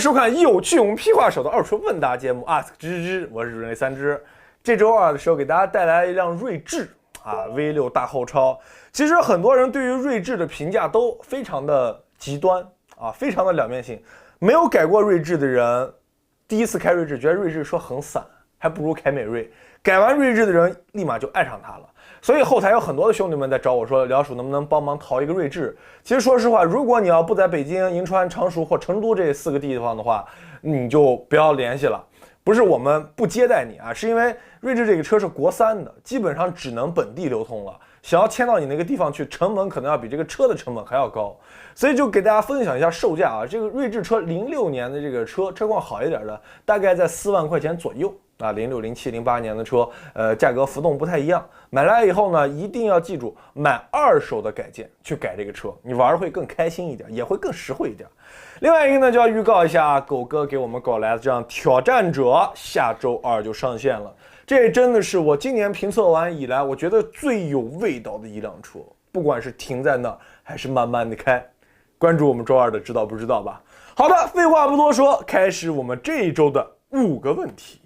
收看有趣我们屁话手的二手车问答节目 Ask 芝芝，我是人类三只。这周二的时候给大家带来一辆锐志V6大后超。其实很多人对于锐志的评价都非常的极端非常的两面性。没有改过锐志的人，第一次开锐志觉得锐志说很散，还不如凯美瑞。改完锐志的人立马就爱上它了。所以后台有很多的兄弟们在找我说，辽叔能不能帮忙淘一个锐志？其实说实话，如果你要不在北京、银川、常熟或成都这4个地方的话，你就不要联系了。不是我们不接待你是因为锐志这个车是国3的，基本上只能本地流通了。想要迁到你那个地方去，成本可能要比这个车的成本还要高。所以就给大家分享一下售价这个锐志车06年的这个车况好一点的，大概在4万块钱左右。06、07、08年的车，价格浮动不太一样。买来以后呢，一定要记住买二手的改件去改这个车，你玩会更开心一点，也会更实惠一点。另外一个呢，就要预告一下狗哥给我们搞来的这样挑战者，下周二就上线了。这真的是我今年评测完以来，我觉得最有味道的一辆车，不管是停在那儿还是慢慢的开。关注我们周二的知道不知道吧？好的，废话不多说，开始我们这一周的5个问题。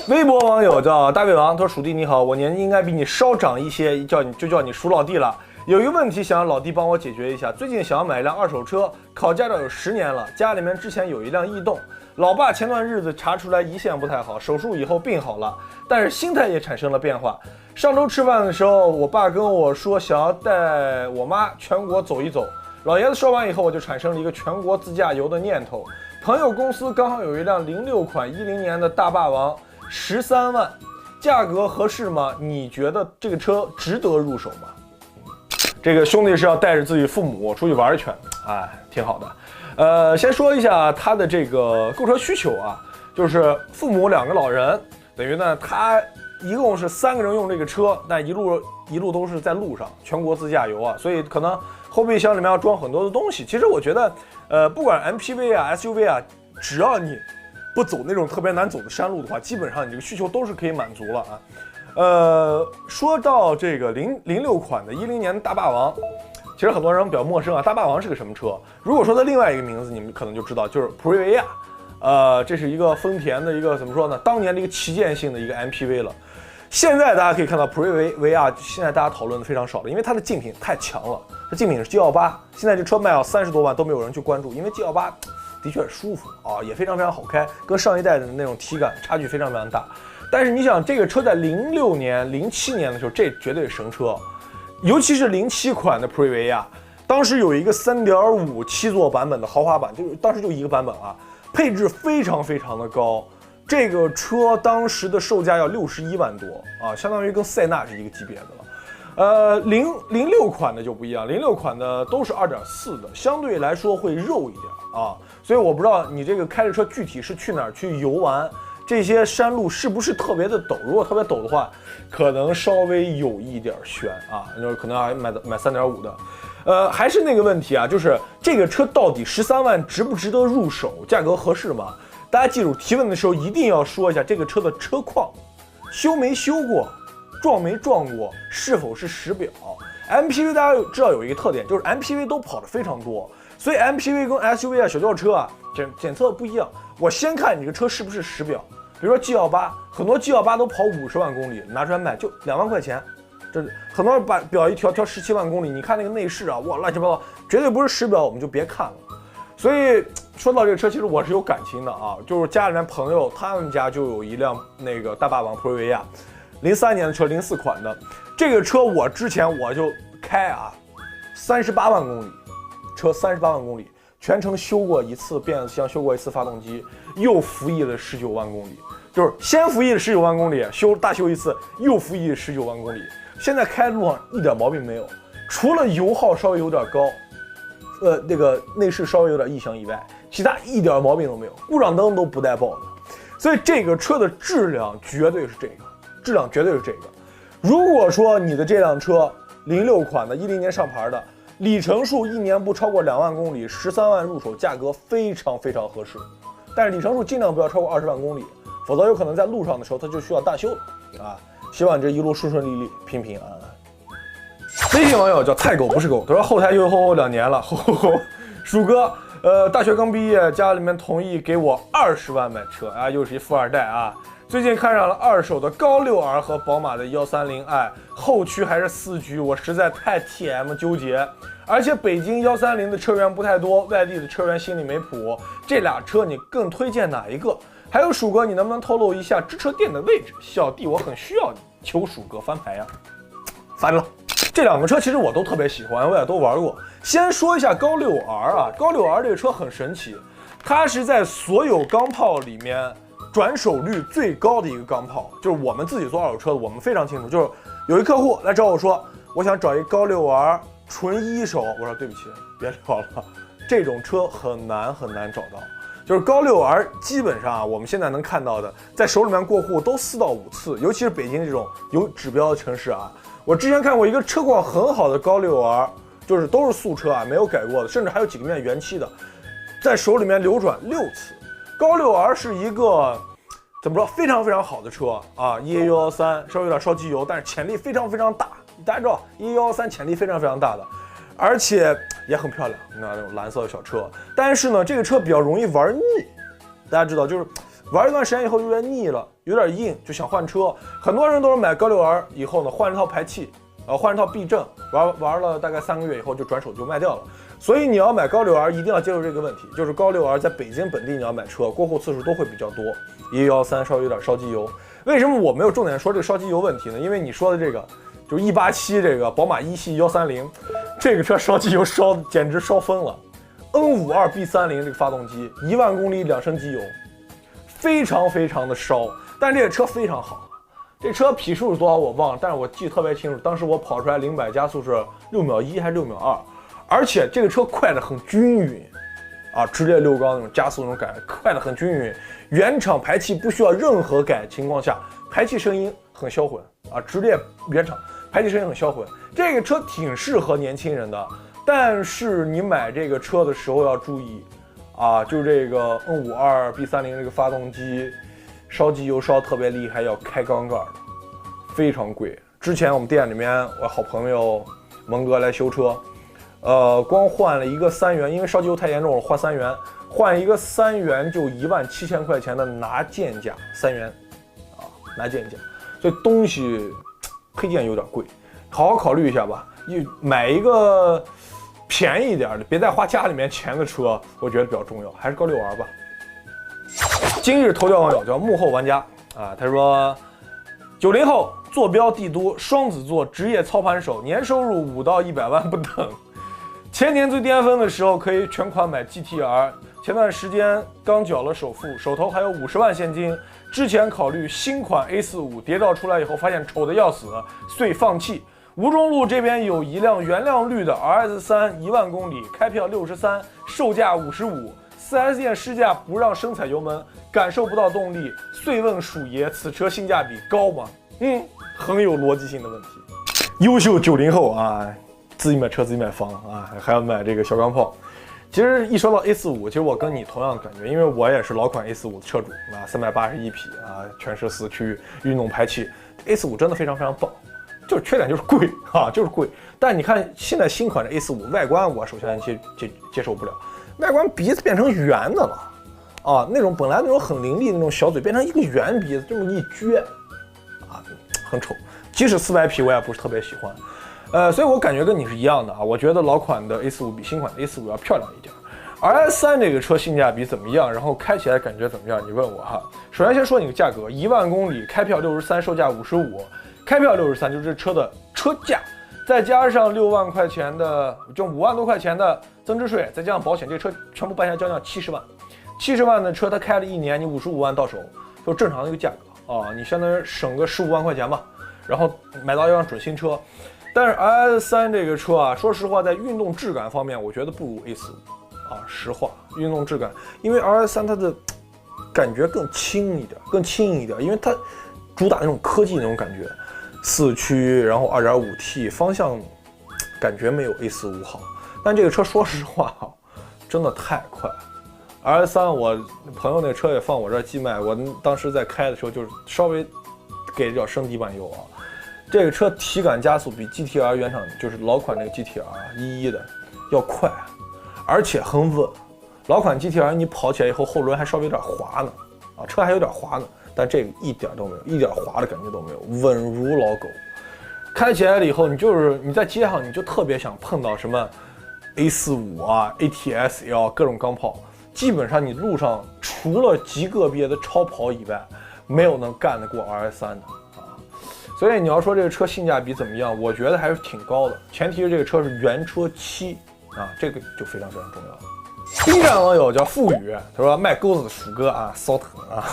微博网友叫大胃王，他说：“鼠弟你好，我年纪应该比你稍长一些，叫你鼠老弟了。有一个问题想让老弟帮我解决一下。最近想要买一辆二手车，考驾照有10年了，家里面之前有一辆逸动，老爸前段日子查出来胰腺不太好，手术以后病好了，但是心态也产生了变化。上周吃饭的时候，我爸跟我说想要带我妈全国走一走，老爷子说完以后，我就产生了一个全国自驾游的念头。朋友公司刚好有一辆06款10年的大霸王，13万，价格合适吗？你觉得这个车值得入手吗？”这个兄弟是要带着自己父母出去玩一圈，挺好的。先说一下他的这个购车需求就是父母2个老人，等于呢他一共是3个人用这个车，但一路都是在路上，全国自驾游所以可能后备箱里面要装很多的东西。其实我觉得，不管 MPV SUV 只要你不走那种特别难走的山路的话，基本上你这个需求都是可以满足了说到这个06款的10年的大霸王，其实很多人比较陌生大霸王是个什么车？如果说它另外一个名字，你们可能就知道，就是普锐维亚。这是一个丰田的一个怎么说呢？当年的一个旗舰性的一个 MPV 了。现在大家可以看到普锐维亚，现在大家讨论的非常少了，因为它的竞品太强了。它竞品是 G28，现在这车卖到30多万都没有人去关注，因为 G28的确舒服也非常非常好开，跟上一代的那种体感差距非常非常大。但是你想，这个车在06年、07年的时候，这绝对是神车，尤其是07款的普锐维亚，当时有一个3.5 7座版本的豪华版，就是当时就一个版本配置非常非常的高。这个车当时的售价要61万多相当于跟塞纳是一个级别的了。06款的就不一样，06款的都是2.4的，相对来说会肉一点所以我不知道你这个开着车具体是去哪儿去游玩。这些山路是不是特别的陡？如果特别陡的话，可能稍微有一点悬就是可能还买3.5的。还是那个问题就是这个车到底13万值不值得入手？价格合适吗？大家记住，提问的时候一定要说一下这个车的车况，修没修过，撞没撞过，是否是实表。MPV 大家知道有一个特点，就是 MPV 都跑得非常多，所以 MPV 跟 SUV 小轿车检测不一样。我先看你这个车是不是实表。比如说 G28， 很多 G28 都跑50万公里，拿出来卖就2万块钱，这很多人把表一调17万公里，你看那个内饰哇乱七八糟，绝对不是实表，我们就别看了。所以说到这个车，其实我是有感情的就是家里面朋友他们家就有一辆那个大霸王普锐维亚，03年的车，04款的，这个车我之前我就开38万公里，车38万公里。全程修过一次变速箱，修过一次发动机，又服役了19万公里，就是先服役了19万公里，大修一次，又服役19万公里。现在开路上一点毛病没有，除了油耗稍微有点高，那个内饰稍微有点异响以外，其他一点毛病都没有，故障灯都不带爆的。所以这个车的质量绝对是这个，如果说你的这辆车06款的10年上牌的，里程数1年不超过2万公里，13万入手，价格非常非常合适。但是里程数尽量不要超过20万公里，否则有可能在路上的时候它就需要大修了希望你这一路顺顺利利，平平安安。微信网友叫菜狗不是狗，他说后台又2年了，鼠哥，大学刚毕业，家里面同意给我20万买车啊，又是一富二代啊。最近看上了二手的高6R和宝马的130i，后驱还是4驱，我实在太 TM 纠结。而且北京130的车源不太多，外地的车源心里没谱。这俩车你更推荐哪一个？还有鼠哥，你能不能透露一下支车店的位置？小弟我很需要你，求鼠哥翻牌呀！翻了。这两个车其实我都特别喜欢，我也都玩过。先说一下高6R啊，高6R这个车很神奇，它是在所有钢炮里面转手率最高的一个钢炮。就是我们自己做二手车的，我们非常清楚，就是有一客户来找我说，我想找一高6R纯一手，我说对不起，别聊了，这种车很难找到。就是高6R基本上啊，我们现在能看到的，在手里面过户都4到5次，尤其是北京这种有指标的城市啊。我之前看过一个车况很好的高6R，就是都是素车啊，没有改过的，甚至还有几个面原漆的，在手里面流转6次。高6R是一个怎么说非常好的车啊，11113稍微有点烧机油，但是潜力非常大。大家知道11113潜力非常大的，而且也很漂亮，那种蓝色的小车。但是呢，这个车比较容易玩腻，大家知道，就是玩一段时间以后有点腻了，有点硬，就想换车。很多人都是买高6R以后呢，换了套排气，换了套避震，玩了大概3个月以后就转手就卖掉了。所以你要买高6R，一定要接受这个问题，就是高6R在北京本地你要买车，过户次数都会比较多。113稍微有点烧机油。为什么我没有重点说这个烧机油问题呢？因为你说的这个就是187这个宝马一系130，这个车烧机油烧简直烧疯了。N52B30这个发动机1万公里2升机油。非常的烧，但这个车非常好。这车匹数是多少我忘了，但是我记得特别清楚，当时我跑出来0-100加速是6秒1还是6秒2，而且这个车快得很均匀啊，直列6缸那种加速那种感觉快得很均匀。原厂排气不需要任何改情况下，排气声音很销魂啊，直列原厂排气声音很销魂。这个车挺适合年轻人的，但是你买这个车的时候要注意。啊，就这个 N52B30这个发动机，烧机油烧特别厉害，要开缸盖的，非常贵。之前我们店里面，我好朋友蒙哥来修车，光换了一个3元，因为烧机油太严重了，换3元，换一个3元就17000块钱的拿件价，3元，啊，拿件价，所以东西配件有点贵，好好考虑一下吧，买一个便宜一点的，别再花家里面钱的车，我觉得比较重要，还是高6R吧。今日头条网友叫幕后玩家啊，他说，90后坐标帝都，双子座，职业操盘手，年收入5到100万不等。前年最巅峰的时候可以全款买 GTR， 前段时间刚缴了首付，手头还有50万现金。之前考虑新款 A45， 谍照出来以后发现丑的要死，遂放弃。吴中路这边有一辆原谅绿的 RS3 1万公里，开票63，售价55，4S 店试驾不让深踩油门，感受不到动力。遂问鼠爷，此车性价比高吗？很有逻辑性的问题。优秀90后啊，自己买车自己买房啊，还要买这个小钢炮。其实一说到 A45，其实我跟你同样的感觉，因为我也是老款 A45 的车主啊，381匹啊，全时4驱，运动排气 ，A45 真的非常棒。就是缺点就是贵啊，就是贵。但你看现在新款的 A45 外观，我首先接受不了，外观鼻子变成圆的了，啊，那种本来那种很凌厉的那种小嘴变成一个圆鼻子，这么一撅，啊，很丑。即使400匹我也不是特别喜欢，所以我感觉跟你是一样的啊。我觉得老款的 A45 比新款的 A45 要漂亮一点。RS3 这个车性价比怎么样？然后开起来感觉怎么样？你问我哈。首先先说你个价格，1万公里，开票63，售价55。开票63就是这车的车价，再加上6万块钱的，就5万多块钱的增值税，再加上保险，这车全部办下将近70万。70万的车，它开了1年，你55万到手，就正常的一个价格啊，你相当于省个15万块钱吧，然后买到一辆准新车。但是 RS3 这个车啊，说实话，在运动质感方面，我觉得不如 A45啊，实话，运动质感，因为 RS3 它的感觉更轻一点，因为它主打那种科技那种感觉。4驱，然后 2.5T， 方向感觉没有 A45 好，但这个车说实话真的太快了。RS3 我朋友那车也放我这儿寄卖，我当时在开的时候就是稍微给点升底板油啊。这个车体感加速比 GTR 原厂就是老款那个 GTR 11的要快，而且很稳老款 GTR 你跑起来以后后轮还稍微有点滑呢，啊，车还有点滑呢，但这个一点都没有，一点滑的感觉都没有，稳如老狗。开起来了以后，你在街上你就特别想碰到什么 A45啊、ATS-L 各种钢炮，基本上你路上除了极个别的超跑以外，没有能干得过 RS3的啊。所以你要说这个车性价比怎么样，我觉得还是挺高的，前提是这个车是原车漆啊，这个就非常非常重要。B 站网友叫付宇，他说卖钩子的鼠哥啊，骚疼啊。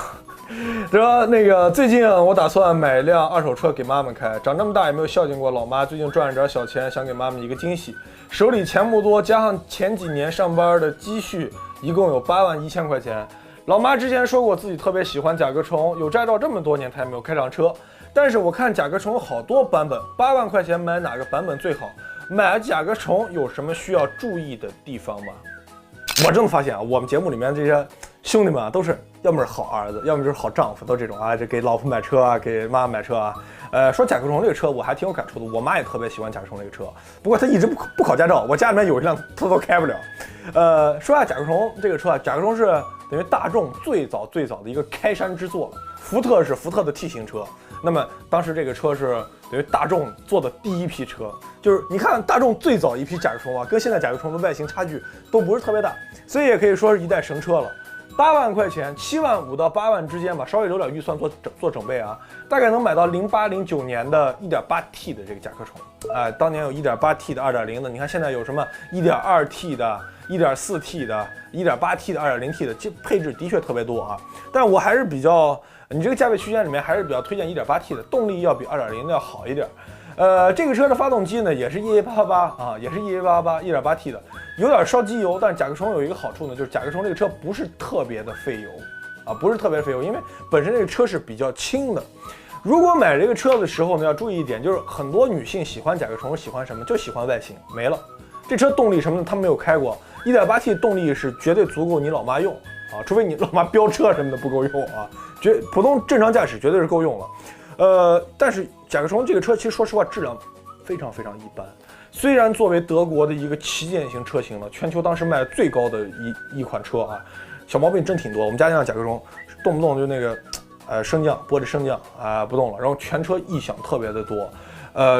他说那个最近我打算买一辆二手车给妈妈开，长这么大也没有孝敬过老妈，最近赚了点小钱，想给妈妈一个惊喜。手里钱不多，加上前几年上班的积蓄，一共有81000块钱。老妈之前说过自己特别喜欢甲壳虫，有驾照这么多年她也没有开上车。但是我看甲壳虫有好多版本，8万块钱买哪个版本最好？买甲壳虫有什么需要注意的地方吗？我真的发现啊，我们节目里面这些兄弟们啊，都是要么是好儿子，要么就是好丈夫，都这种啊，这给老婆买车啊，给妈妈买车啊。说甲壳虫这个车我还挺有感触的，我妈也特别喜欢甲壳虫这个车，不过她一直不考驾照，我家里面有一辆她都开不了。说下甲壳虫这个车啊，甲壳虫是等于大众最早的一个开山之作，福特是福特的 T 型车，那么当时这个车是等于大众做的第一批车，就是你看大众最早一批甲壳虫啊，跟现在甲壳虫的外形差距都不是特别大，所以也可以说是一代神车了。8万块钱，7万5到8万之间吧，稍微留点预算做整备啊，大概能买到08、09年的 1.8T 的这个甲壳虫，当年有 1.8T 的、2.0的，你看现在有什么 1.2T 的、1.4T 的、1.8T 的、2.0T 的，这配置的确特别多啊。但我还是比较，你这个价位区间里面还是比较推荐 1.8T 的，动力要比2.0的要好一点。这个车的发动机呢也是188啊，也是188 1.8T 的，有点烧机油，但甲壳虫有一个好处呢，就是甲壳虫这个车不是特别的费油啊，不是特别费油，因为本身这个车是比较轻的。如果买这个车的时候呢，要注意一点，就是很多女性喜欢甲壳虫，喜欢什么？就喜欢外形，没了。这车动力什么的，他们没有开过，1.8T 动力是绝对足够你老妈用啊，除非你老妈飙车什么的不够用啊，普通正常驾驶绝对是够用了。但是甲壳虫这个车其实说实话质量非常非常一般，虽然作为德国的一个旗舰型车型了，全球当时卖最高的一款车啊，小毛病真挺多。我们家那辆甲壳虫动不动就那个升降玻璃升降啊不动了，然后全车异响特别的多，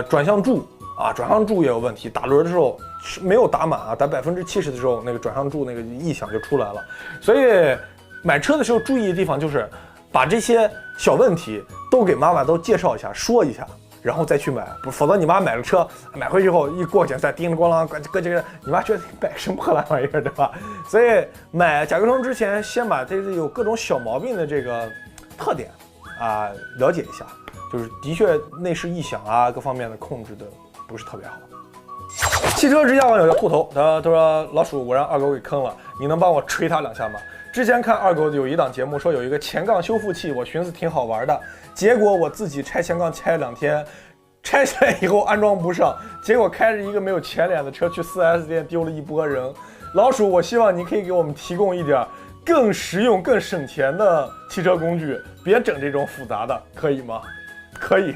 转向柱也有问题，打轮的时候没有打满啊，打70%的时候那个转向柱那个异响就出来了。所以买车的时候注意的地方就是把这些小问题都给妈妈都介绍一下，说一下，然后再去买，否则你妈买了车，买回去后一过检测叮铃咣啷搁这个，你妈觉得你买什么破烂玩意儿，对吧？所以买甲壳虫之前，先把这个有各种小毛病的这个特点啊了解一下，就是的确内饰异响啊各方面的控制的不是特别好。汽车之家网友叫兔头，他说老鼠，我让二狗给坑了，你能帮我捶他2下吗？之前看二狗有一档节目说有一个前杠修复器，我寻思挺好玩的，结果我自己拆前杠拆了2天，拆下来以后安装不上，结果开着一个没有前脸的车去 4S 店丢了一波人。老鼠，我希望你可以给我们提供一点更实用、更省钱的汽车工具，别整这种复杂的，可以吗？可以。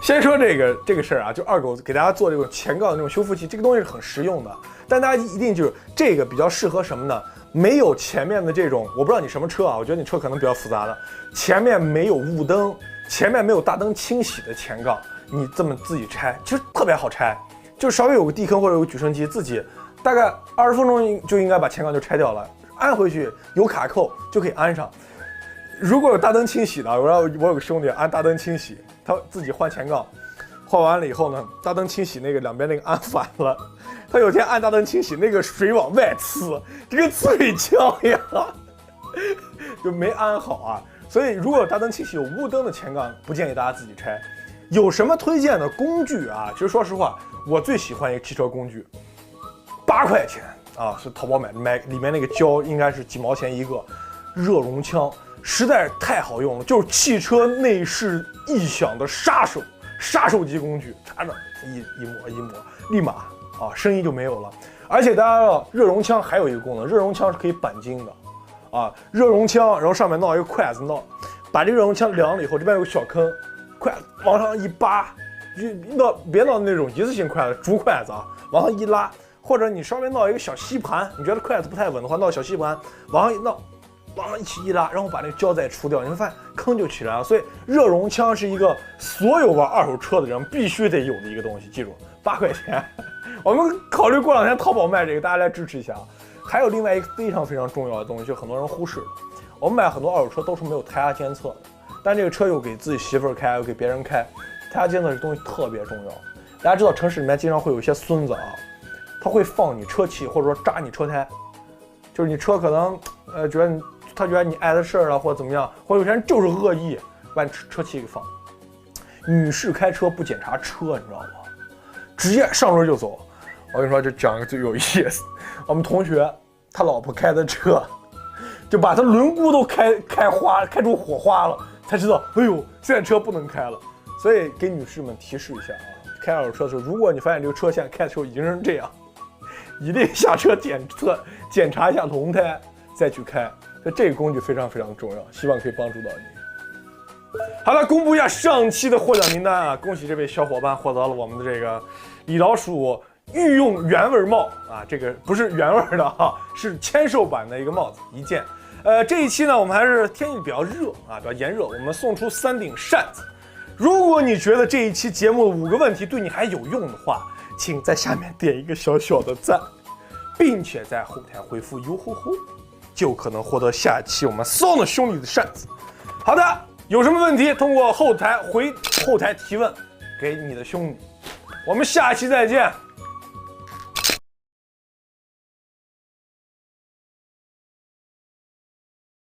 先说这个事儿啊，就二狗给大家做这种前杠的那种修复器，这个东西是很实用的，但大家一定就是这个比较适合什么呢？没有前面的这种，我不知道你什么车啊，我觉得你车可能比较复杂的，前面没有雾灯，前面没有大灯清洗的前杠，你这么自己拆，其实特别好拆，就稍微有个地坑或者有个举升机，自己大概20分钟就应该把前杠就拆掉了，安回去有卡扣就可以安上。如果有大灯清洗的，我有个兄弟安大灯清洗，他自己换前杠，换完了以后呢，大灯清洗那个两边那个安反了，他有天按大灯清洗，那个水往外呲，这跟呲水枪一样，就没安好啊。所以如果有大灯清洗有雾灯的前杠，不建议大家自己拆。有什么推荐的工具啊？其实说实话，我最喜欢一个汽车工具，8块钱啊，是淘宝买里面那个胶应该是几毛钱一个，热熔枪。实在是太好用了，就是汽车内饰异响的杀手级工具，插着一抹，立马啊声音就没有了。而且大家知道，热熔枪还有一个功能，热熔枪是可以钣金的，啊，热熔枪，然后上面弄一个筷子，把这个热熔枪凉了以后，这边有个小坑，筷子往上一扒，别弄那种一次性筷子，竹筷子啊，往上一拉，或者你稍微闹一个小吸盘，你觉得筷子不太稳的话，闹小吸盘往上一闹，往上一起一拉，然后把那个胶带除掉，你会发现坑就起来了。所以热熔枪是一个所有玩二手车的人必须得有的一个东西，记住，8块钱。我们考虑过2天淘宝卖这个，大家来支持一下啊。还有另外一个非常非常重要的东西，就很多人忽视了。我们买很多二手车都是没有胎压监测的，但这个车又给自己媳妇儿开，又给别人开，胎压监测这东西特别重要。大家知道城市里面经常会有一些孙子啊，他会放你车气，或者说扎你车胎，就是你车可能他觉得你碍的事儿了，或者怎么样，或者有些人就是恶意把你车气给放。女士开车不检查车，你知道吗？直接上轮就走。我跟你说，就讲一个最有意思，我们同学他老婆开的车，就把他轮毂都开出火花了，才知道，哎呦，现在车不能开了。所以给女士们提示一下啊，开二手车的时候，如果你发现这个车现在开的时候已经是这样，一定下车检查一下轮胎再去开。所以这个工具非常非常重要，希望可以帮助到你。好了，公布一下上期的获奖名单啊！恭喜这位小伙伴获得了我们的这个李老鼠御用原味帽啊，这个不是原味的哈，是签售版的一个帽子一件。这一期呢，我们还是天气比较热啊，比较炎热，我们送出3顶扇子。如果你觉得这一期节目的5个问题对你还有用的话，请在下面点一个小小的赞，并且在后台回复哟吼吼，就可能获得下期我们送的兄弟的扇子。好的，有什么问题通过后台提问给你的兄弟。我们下期再见。